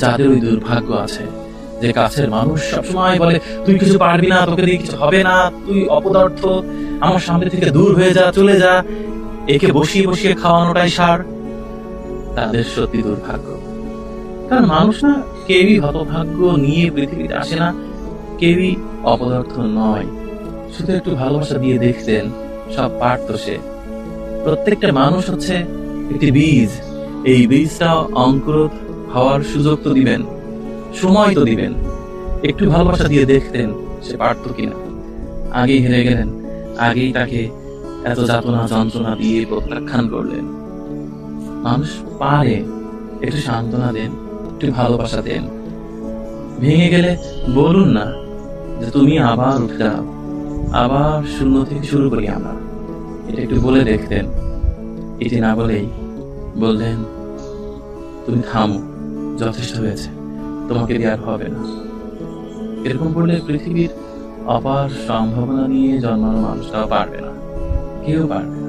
যাদের ওই দুর্ভাগ্য আছে যে কাছের মানুষ সবসময় বলে তুই কিছু পারবি না, তোকে দিয়ে কিছু হবে না, তুই অপদার্থ, আমার সামনে থেকে দূর হয়ে যা, চলে যা, একে বসিয়ে বসিয়ে খাওয়ানোটাই সার, তাদের সত্যি দুর্ভাগ্য। কারণ মানুষ না কেউই হতভাগ্য নিয়ে পৃথিবীতে আসে না, কেউই অপদার্থ নয়। শুধু একটু ভালোবাসা দিয়ে দেখতেন সব পারত সে। প্রত্যেকটা মানুষ হচ্ছে একটি বীজ, এই বীজটা অঙ্কুরোৎ হওয়ার সুযোগ তো দিবেন, সময় তো দিবেন। একটু ভালোবাসা দিয়ে দেখতেন সে পারত কিনা। আগেই হেরে গেলেন, আগেই তাকে এত যাতনা যন্ত্রণা দিয়ে প্রত্যাখ্যান করলেন। মানুষ পারে, একটু সান্ত্বনা দেন, একটু ভালোবাসা দেন। ভেঙে গেলে বলুন না যে তুমি আবার উঠে দাও, আবার শূন্য থেকে শুরু করি আমরা। এটা একটু বলে দেখতেন। এটি না বলেই বললেন তুমি থামো, যথেষ্ট হয়েছে, তোমাকে দিয়ে আর হবে না। এরকম করলে পৃথিবীর অপার সম্ভাবনা নিয়ে জন্মানো মানুষটাও পারবে না, কেউ পারবে না।